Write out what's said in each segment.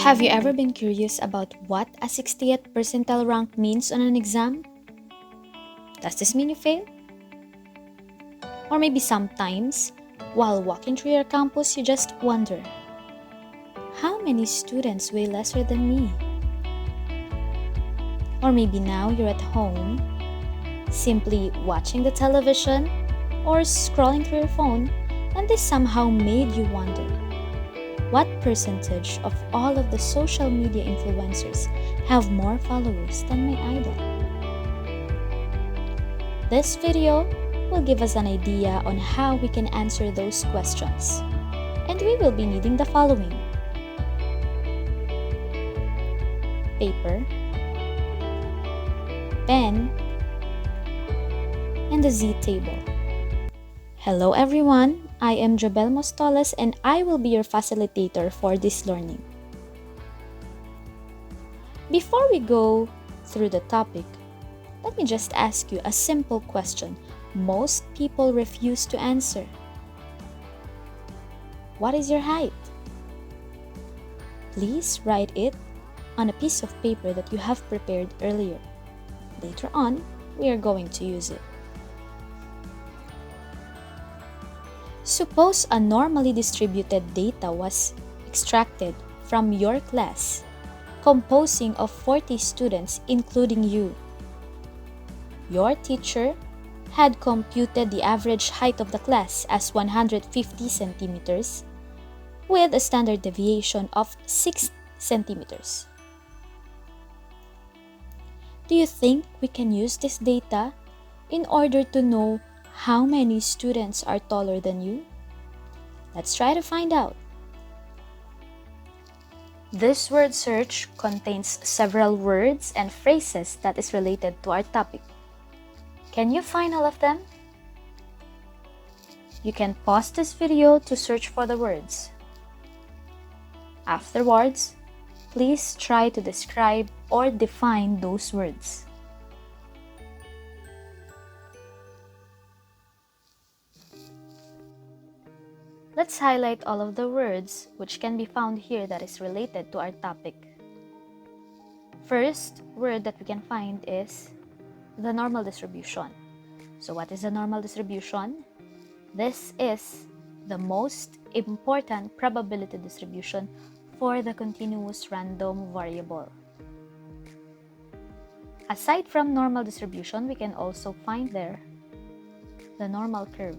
Have you ever been curious about what a 60th percentile rank means on an exam? Does this mean you failed? Or maybe sometimes, while walking through your campus, you just wonder, how many students weigh lesser than me? Or maybe now you're at home, simply watching the television or scrolling through your phone, and this somehow made you wonder, what percentage of all of the social media influencers have more followers than my idol? This video will give us an idea on how we can answer those questions. And we will be needing the following: paper, pen, and the Z-table. Hello everyone, I am Jobel Mostoles and I will be your facilitator for this learning. Before we go through the topic, let me just ask you a simple question most people refuse to answer. What is your height? Please write it on a piece of paper that you have prepared earlier. Later on, we are going to use it. Suppose a normally distributed data was extracted from your class, composing of 40 students including you. Your teacher had computed the average height of the class as 150 centimeters with a standard deviation of 6 centimeters. Do you think we can use this data in order to know how many students are taller than you? Let's try to find out. This word search contains several words and phrases that is related to our topic. Can you find all of them? You can pause this video to search for the words. Afterwards, please try to describe or define those words. Let's highlight all of the words which can be found here that is related to our topic. First word that we can find is the normal distribution. So what is the normal distribution? This is the most important probability distribution for the continuous random variable. Aside from normal distribution, we can also find there the normal curve.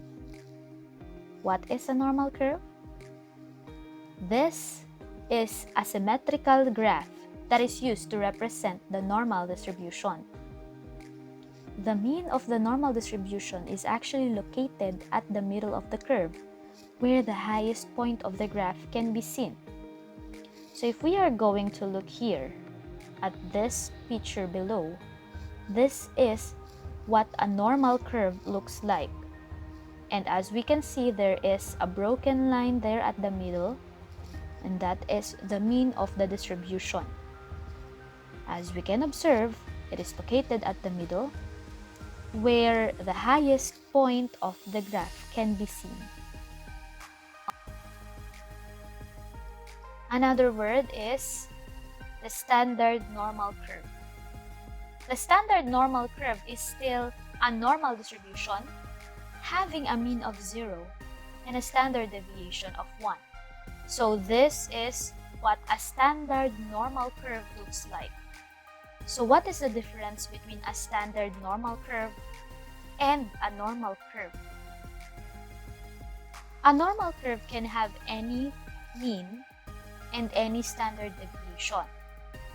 What is a normal curve? This is a symmetrical graph that is used to represent the normal distribution. The mean of the normal distribution is actually located at the middle of the curve, where the highest point of the graph can be seen. So if we are going to look here at this picture below, this is what a normal curve looks like. And as we can see, there is a broken line there at the middle, and that is the mean of the distribution. As we can observe, it is located at the middle, where the highest point of the graph can be seen. Another word is the standard normal curve. The standard normal curve is still a normal distribution having a mean of 0 and a standard deviation of 1. So this is what a standard normal curve looks like. So what is the difference between a standard normal curve and a normal curve? A normal curve can have any mean and any standard deviation.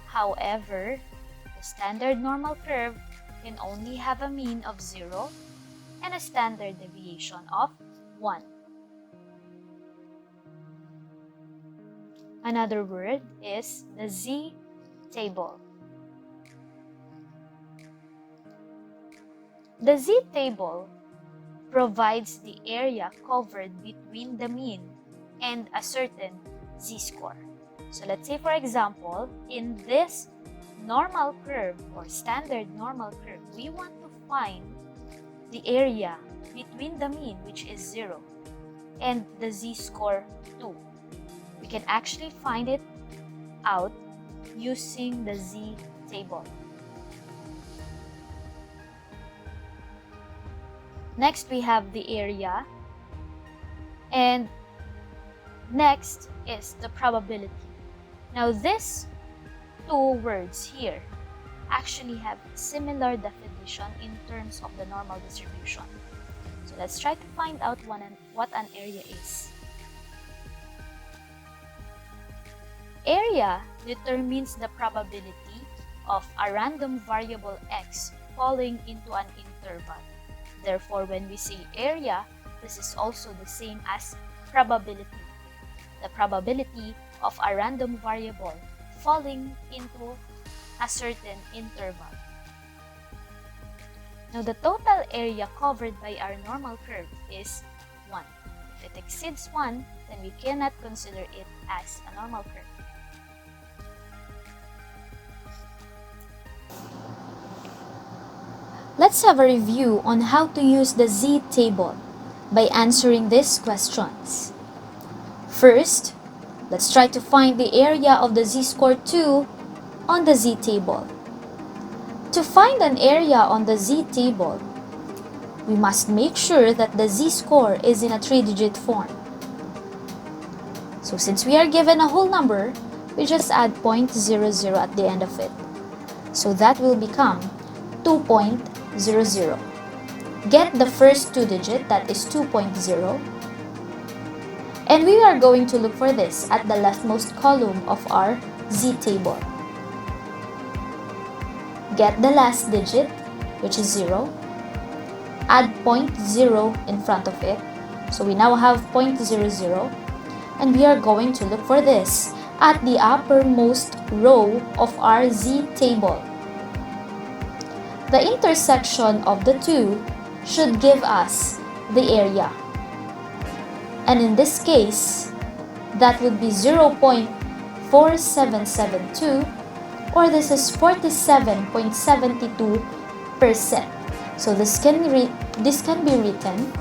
However, the standard normal curve can only have a mean of 0 and a standard deviation of 1. Another word is the Z-table. The Z-table provides the area covered between the mean and a certain Z-score. So let's say, for example, in this normal curve or standard normal curve, we want to find the area between the mean, which is 0, and the Z-score 2. We can actually find it out using the Z table. Next, we have the area, and next is the probability. Now, these two words here actually have similar definition in terms of the normal distribution. So let's try to find out what an area is. Area determines the probability of a random variable x falling into an interval. Therefore, when we say area, this is also the same as probability. The probability of a random variable falling into a certain interval. Now, the total area covered by our normal curve is 1. If it exceeds 1, then we cannot consider it as a normal curve. Let's have a review on how to use the Z table by answering these questions. First, let's try to find the area of the z-score 2 on the Z table. To find an area on the Z table, we must make sure that the z-score is in a 3-digit form. So since we are given a whole number, we just add 0.00 at the end of it. So that will become 2.00. Get the first 2 digit, that is 2.0. And we are going to look for this at the leftmost column of our Z table. Get the last digit, which is 0. Add 0.0 in front of it. So we now have 0.00. And we are going to look for this at the uppermost row of our Z table. The intersection of the two should give us the area. And in this case, that would be 0.4772, or this is 47.72%. So this can be written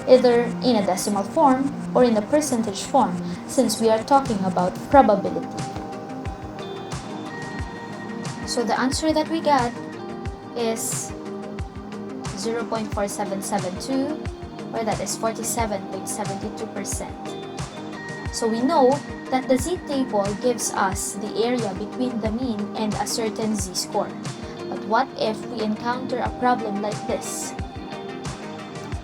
either in a decimal form or in a percentage form, since we are talking about probability. So the answer that we got is 0.4772, or that is 47.72%. So we know that the Z table gives us the area between the mean and a certain z-score. But what if we encounter a problem like this?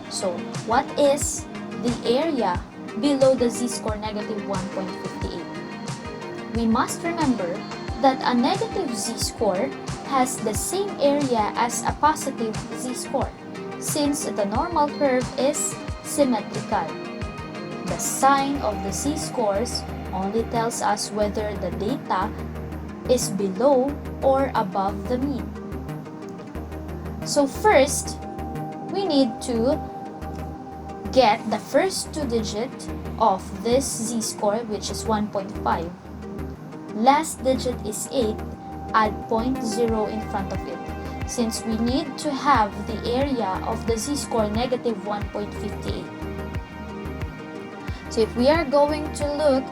So what is the area below the z-score negative 1.58? We must remember that a negative z-score has the same area as a positive z-score, since the normal curve is symmetrical. The sign of the z-scores only tells us whether the data is below or above the mean. So first, we need to get the first 2 digit of this z-score, which is 1.5. Last digit is 8. Add 0.0 in front of it, since we need to have the area of the z-score negative 1.58. So if we are going to look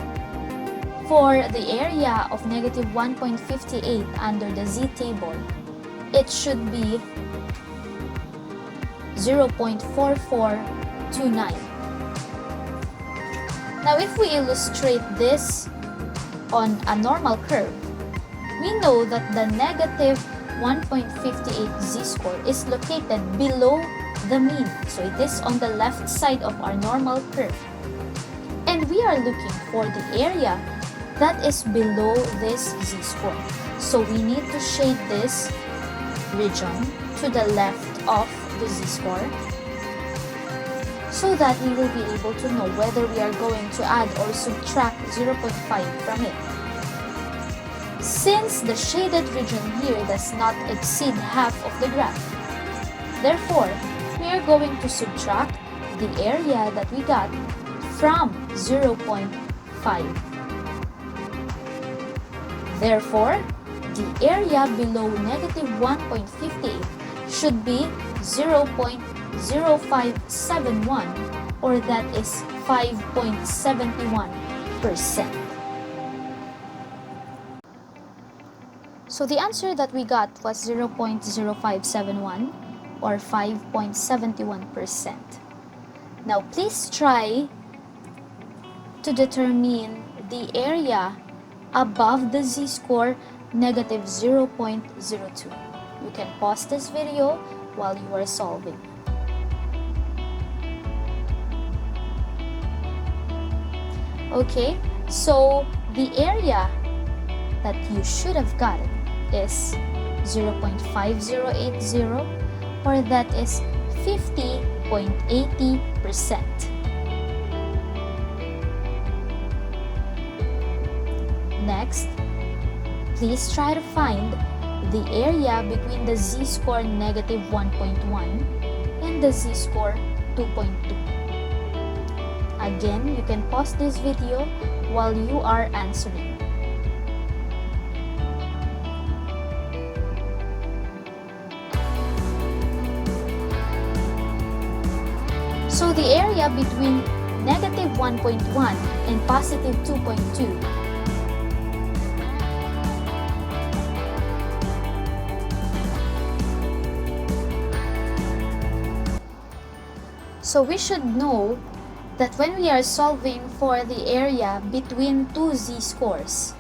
for the area of negative 1.58 under the Z table, it should be 0.4429. Now if we illustrate this on a normal curve, we know that the negative 1.58 z-score is located below the mean. So it is on the left side of our normal curve. And we are looking for the area that is below this z-score. So we need to shade this region to the left of the z-score, so that we will be able to know whether we are going to add or subtract 0.5 from it. Since the shaded region here does not exceed half of the graph, therefore, we are going to subtract the area that we got from 0.5. Therefore, the area below negative 1.58 should be 0.0571, or that is 5.71%. So the answer that we got was 0.0571 or 5.71%. Now please try to determine the area above the z-score negative 0.02. You can pause this video while you are solving. Okay, so the area that you should have gotten is 0.5080, or that is 50.80%. Next, please try to find the area between the z-score negative 1.1 and the z-score 2.2. Again, you can pause this video while you are answering. So the area between negative 1.1 and positive 2.2 . So we should know that when we are solving for the area between two z-scores,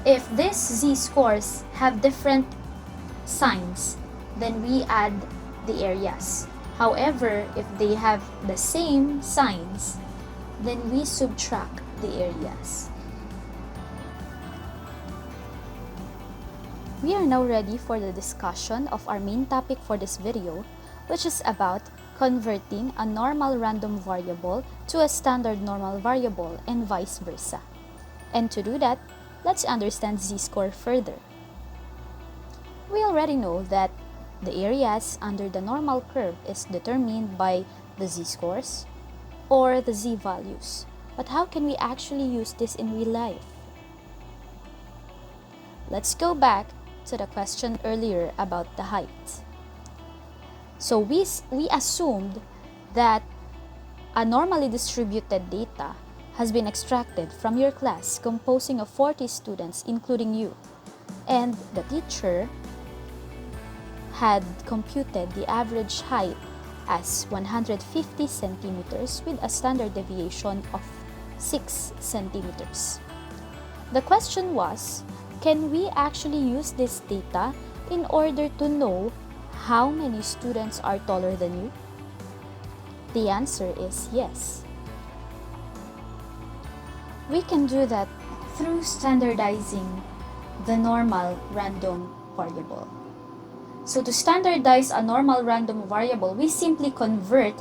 if these z-scores have different signs, then we add the areas. However, if they have the same signs, then we subtract the areas. We are now ready for the discussion of our main topic for this video, which is about converting a normal random variable to a standard normal variable and vice versa. And to do that, let's understand z-score further. We already know that the areas under the normal curve is determined by the z-scores or the z-values. But how can we actually use this in real life? Let's go back to the question earlier about the height. So we assumed that a normally distributed data has been extracted from your class composing of 40 students, including you, and the teacher had computed the average height as 150 centimeters with a standard deviation of 6 centimeters. The question was, can we actually use this data in order to know how many students are taller than you? The answer is yes. We can do that through standardizing the normal random variable. So to standardize a normal random variable, we simply convert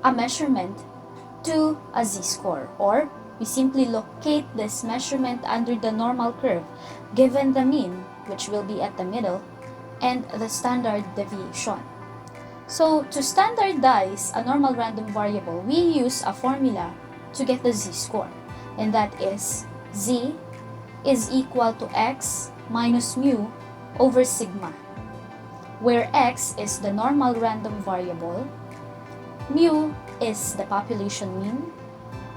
a measurement to a z-score, or we simply locate this measurement under the normal curve, given the mean, which will be at the middle, and the standard deviation. So to standardize a normal random variable, we use a formula to get the z-score, and that is z is equal to x minus mu over sigma, where x is the normal random variable, mu is the population mean,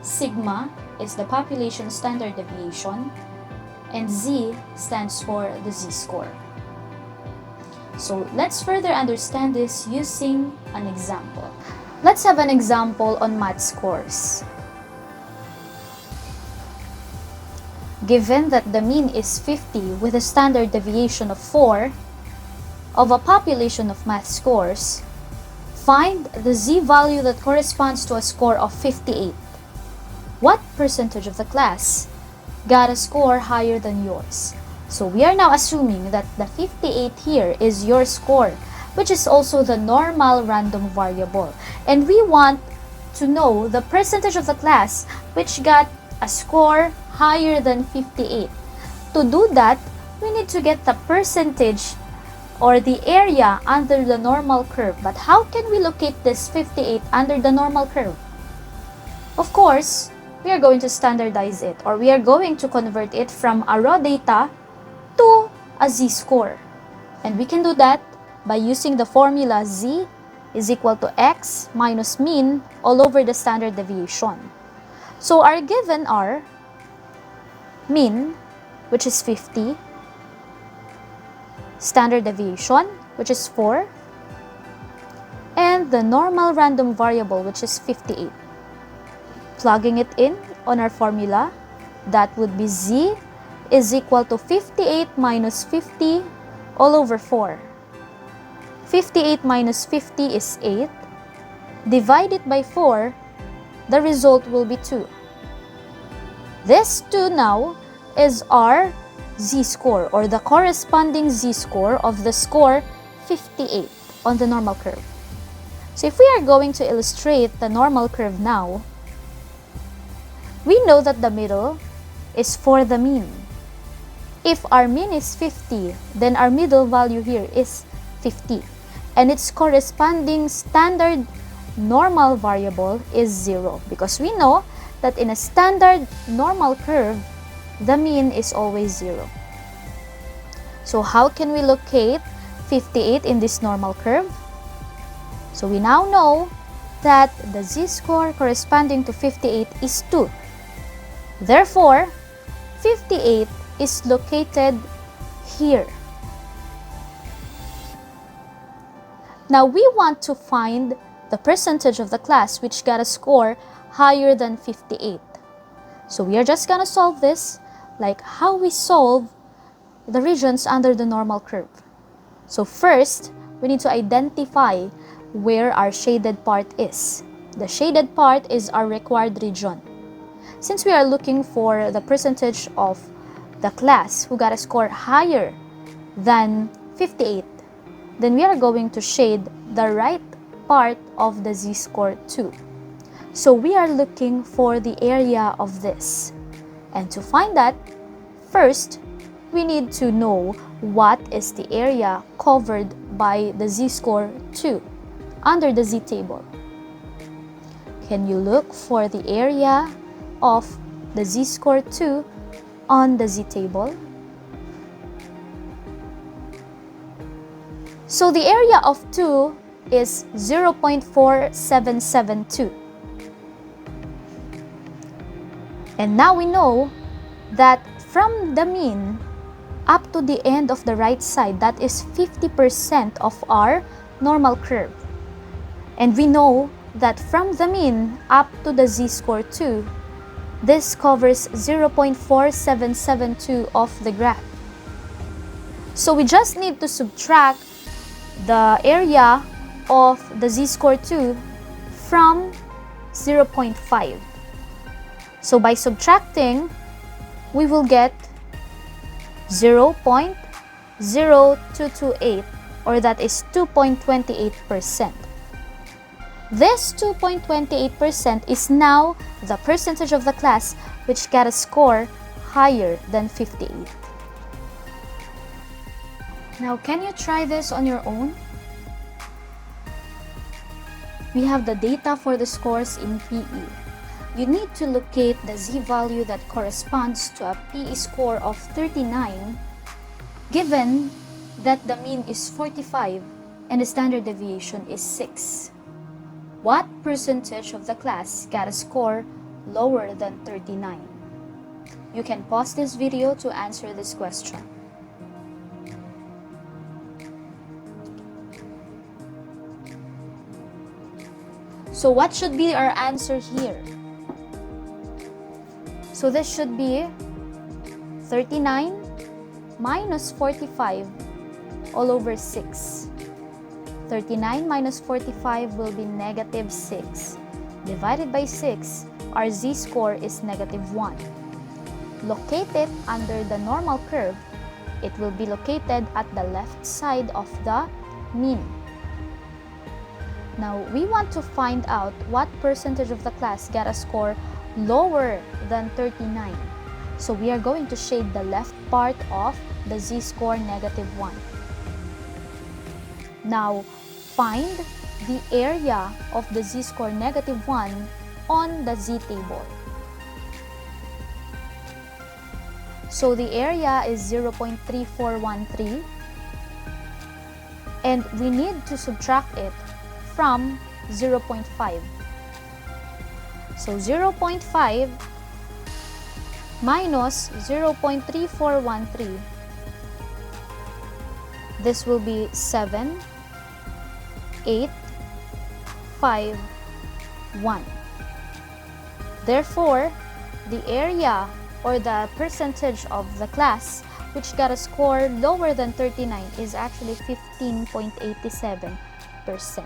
sigma is the population standard deviation, and z stands for the z-score. So let's further understand this using an example. Let's have an example on math scores. Given that the mean is 50 with a standard deviation of 4 of a population of math scores, find the z-value that corresponds to a score of 58. What percentage of the class got a score higher than yours? So we are now assuming that the 58 here is your score, which is also the normal random variable. And we want to know the percentage of the class which got a score higher than 58. To do that, we need to get the percentage or the area under the normal curve. But how can we locate this 58 under the normal curve? Of course, we are going to standardize it, or we are going to convert it from a raw data to a z-score. And we can do that by using the formula z is equal to x minus mean all over the standard deviation. So our given are mean, which is 50, standard deviation, which is 4, and the normal random variable, which is 58. Plugging it in on our formula, that would be z is equal to 58 minus 50 all over 4. 58 minus 50 is 8. Divide it by 4, the result will be 2. This 2 now is our z-score, or the corresponding z-score of the score 58 on the normal curve. So if we are going to illustrate the normal curve now, we know that the middle is for the mean. If our mean is 50, then our middle value here is 50, and its corresponding standard normal variable is 0, because we know that in a standard normal curve, the mean is always 0. So how can we locate 58 in this normal curve? So we now know that the z-score corresponding to 58 is 2. Therefore, 58 is located here. Now we want to find the percentage of the class which got a score higher than 58. So we are just gonna solve this like how we solve the regions under the normal curve. So first, we need to identify where our shaded part is. The shaded part is our required region. Since we are looking for the percentage of the class who got a score higher than 58, then we are going to shade the right part of the z-score too. So we are looking for the area of this. And to find that, first, we need to know what is the area covered by the z-score 2 under the z-table. Can you look for the area of the z-score 2 on the z-table? So the area of 2 is 0.4772. And now we know that from the mean up to the end of the right side, that is 50% of our normal curve. And we know that from the mean up to the z-score 2, this covers 0.4772 of the graph. So we just need to subtract the area of the z-score 2 from 0.5. So by subtracting, we will get 0.0228, or that is 2.28%. This 2.28% is now the percentage of the class which got a score higher than 58. Now, can you try this on your own? We have the data for the scores in PE. You need to locate the z-value that corresponds to a PE score of 39, given that the mean is 45 and the standard deviation is 6. What percentage of the class got a score lower than 39? You can pause this video to answer this question. So what should be our answer here? So this should be 39 minus 45 all over 6. 39 minus 45 will be negative 6. Divided by 6, our z-score is negative 1. Located under the normal curve, it will be located at the left side of the mean. Now, we want to find out what percentage of the class got a score lower than 39. So we are going to shade the left part of the z-score negative 1. Now, find the area of the z-score negative 1 on the z-table. So the area is 0.3413, and we need to subtract it from 0.5. So 0.5 minus 0.3413, this will be 7, 8, 5, 1. Therefore, the area or the percentage of the class which got a score lower than 39 is actually 15.87%.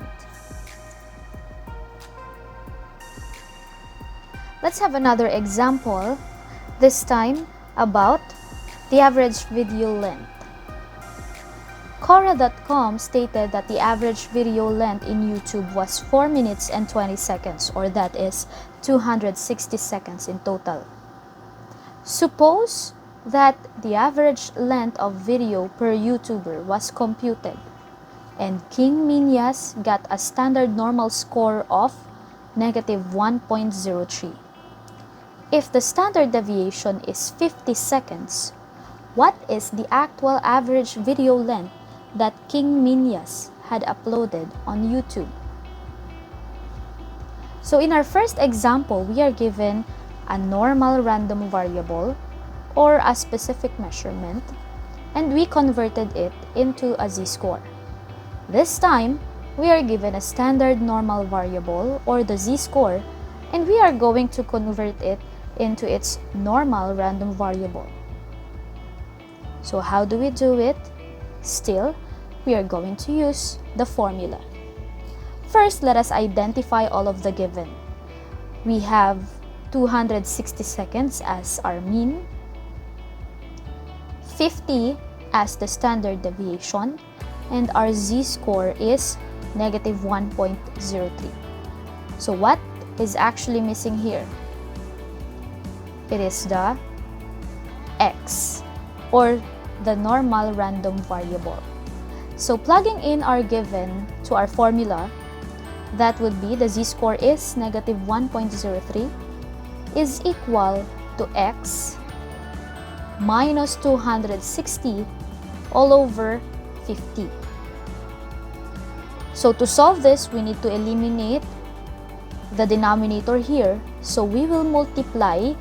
Let's have another example, this time about the average video length. Quora.com stated that the average video length in YouTube was 4 minutes and 20 seconds, or that is 260 seconds in total. Suppose that the average length of video per YouTuber was computed, and King Minyas got a standard normal score of -1.03. If the standard deviation is 50 seconds, what is the actual average video length that King Minyas had uploaded on YouTube? So in our first example, we are given a normal random variable or a specific measurement, and we converted it into a z-score. This time, we are given a standard normal variable or the z-score, and we are going to convert it into its normal random variable. So how do we do it? Still, we are going to use the formula. First, let us identify all of the given. We have 260 seconds as our mean, 50 as the standard deviation, and our z-score is -1.03. So what is actually missing here? It is the x, or the normal random variable. So plugging in our given to our formula, that would be the z-score is -1.03 is equal to x minus 260 all over 50. So to solve this, we need to eliminate the denominator here. So we will multiply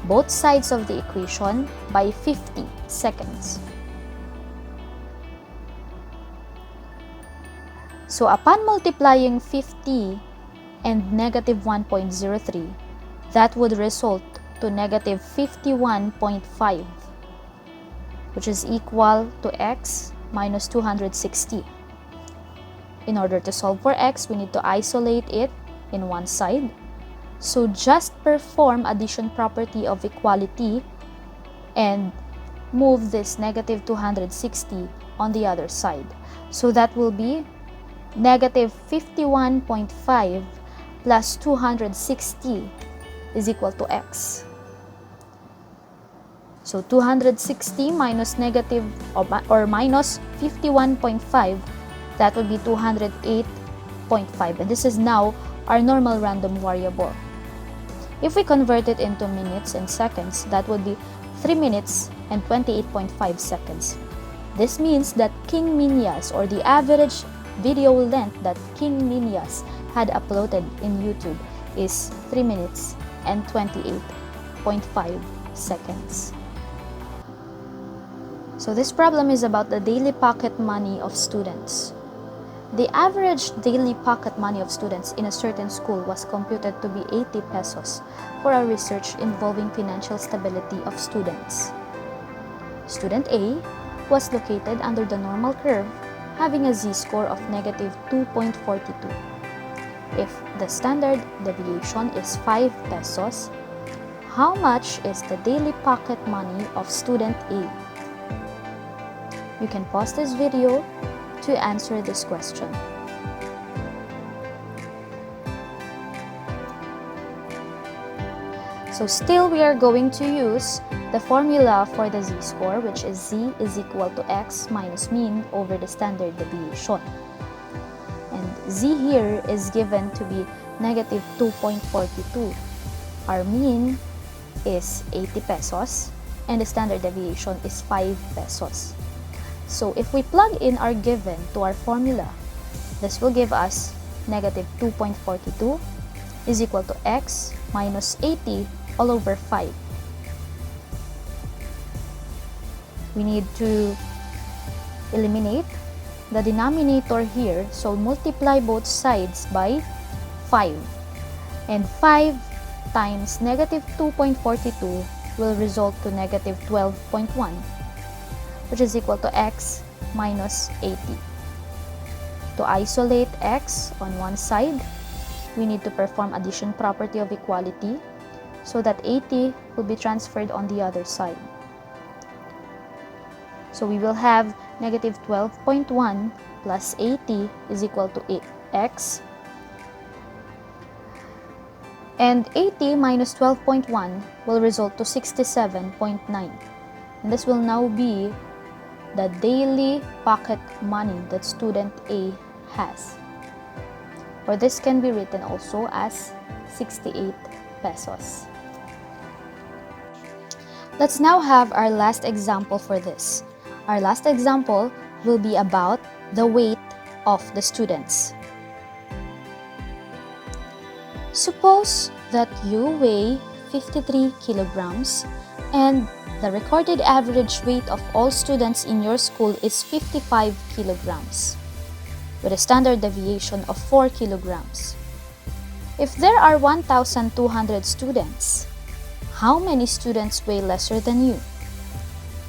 both sides of the equation by 50 seconds. So upon multiplying 50 and -1.03, that would result to -51.5, which is equal to x minus 260. In order to solve for x, we need to isolate it in one side. So just perform addition property of equality and move this -260 on the other side. So that will be -51.5 plus 260 is equal to x. So 260 minus minus 51.5, that would be 208.5, and this is now our normal random variable. If we convert it into minutes and seconds, that would be 3 minutes and 28.5 seconds. This means that King Minyas, or the average video length that King Minyas had uploaded in YouTube, is 3 minutes and 28.5 seconds. So this problem is about the daily pocket money of students. The average daily pocket money of students in a certain school was computed to be 80 pesos for a research involving financial stability of students. Student A was located under the normal curve, having a z-score of -2.42. If the standard deviation is 5 pesos, how much is the daily pocket money of student A? You can pause this video to answer this question. So still we are going to use the formula for the z-score, which is z is equal to x minus mean over the standard deviation. And z here is given to be -2.42. Our mean is 80 pesos and the standard deviation is 5 pesos. So if we plug in our given to our formula, this will give us -2.42 is equal to x minus 80 all over 5. We need to eliminate the denominator here, so multiply both sides by 5. And 5 times negative 2.42 will result to negative 12.1, which is equal to x minus 80. To isolate x on one side, we need to perform addition property of equality so that 80 will be transferred on the other side. So we will have negative 12.1 plus 80 is equal to x. And 80 minus 12.1 will result to 67.9. And this will now be the daily pocket money that student A has. Or this can be written also as 68 pesos. Let's now have our last example for this. Our last example will be about the weight of the students. Suppose that you weigh 53 kilograms and the recorded average weight of all students in your school is 55 kilograms with a standard deviation of 4 kilograms. If there are 1,200 students, how many students weigh lesser than you?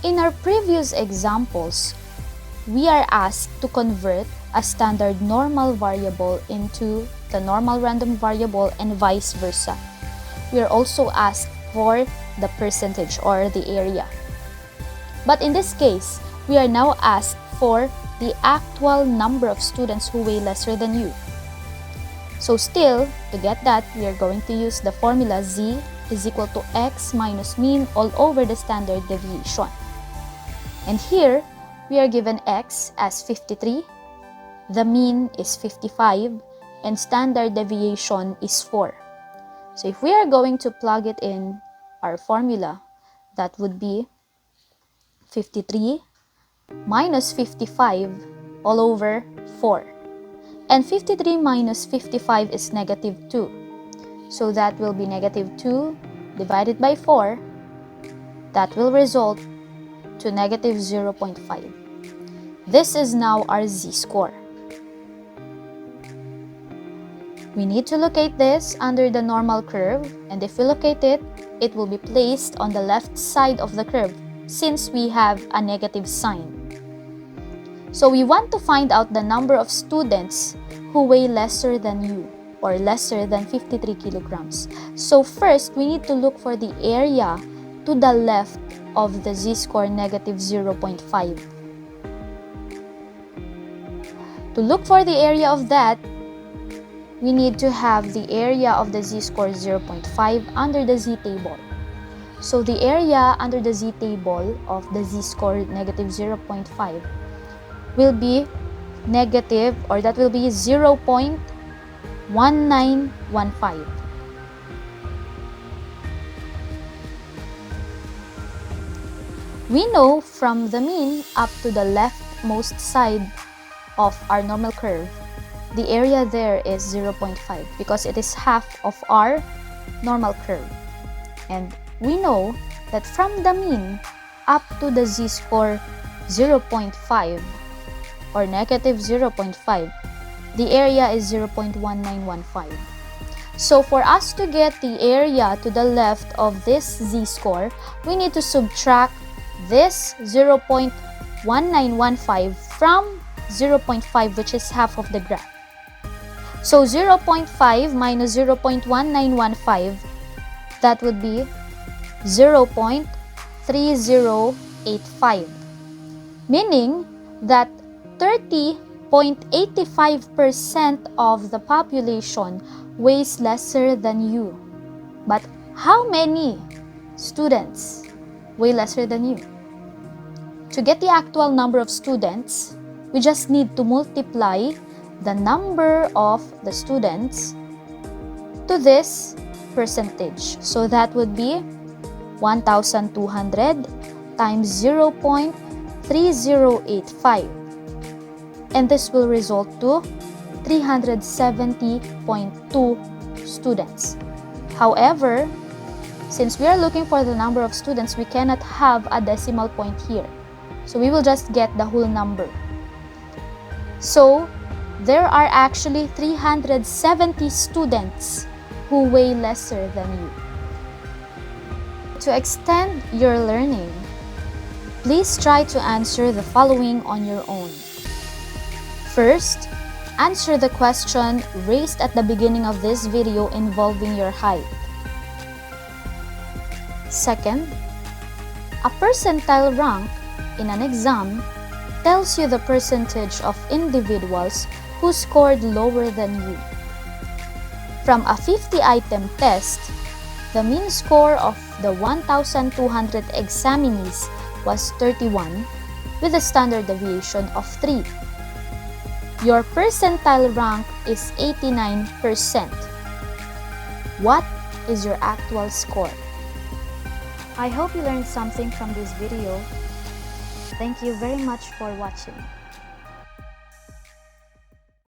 In our previous examples, we are asked to convert a standard normal variable into the normal random variable and vice versa. We are also asked for the percentage or the area. But in this case, we are now asked for the actual number of students who weigh lesser than you. So still, to get that, we are going to use the formula z is equal to x minus mean all over the standard deviation. And here, we are given x as 53, the mean is 55, and standard deviation is 4. So if we are going to plug it in our formula, that would be 53 minus 55 all over 4. And 53 minus 55 is negative 2. So that will be negative 2 divided by 4. That will result to negative 0.5. This is now our z-score. We need to locate this under the normal curve, and if we locate it, it will be placed on the left side of the curve since we have a negative sign. So we want to find out the number of students who weigh lesser than you or lesser than 53 kilograms. So first, we need to look for the area to the left of the z-score negative 0.5. To look for the area of that, we need to have the area of the z-score 0.5 under the z-table. So the area under the z-table of the z-score negative 0.5 will be negative, or that will be 0.1915. We know from the mean up to the leftmost side of our normal curve, the area there is 0.5 because it is half of our normal curve. And we know that from the mean up to the z-score 0.5 or negative 0.5, the area is 0.1915. So for us to get the area to the left of this z-score, we need to subtract this 0.1915 from 0.5, which is half of the graph. So 0.5 minus 0.1915, that would be 0.3085, meaning that 30.85% of the population weighs lesser than you. But how many students weigh lesser than you? To get the actual number of students, we just need to multiply the number of the students to this percentage. So that would be 1,200 times 0.3085. And this will result to 370.2 students. However, since we are looking for the number of students, we cannot have a decimal point here. So we will just get the whole number. So there are actually 370 students who weigh lesser than you. To extend your learning, please try to answer the following on your own. First, answer the question raised at the beginning of this video involving your height. Second, a percentile rank in an exam tells you the percentage of individuals who scored lower than you. From a 50-item test, the mean score of the 1,200 examinees was 31 with a standard deviation of 3. Your percentile rank is 89%. What is your actual score? I hope you learned something from this video. Thank you very much for watching.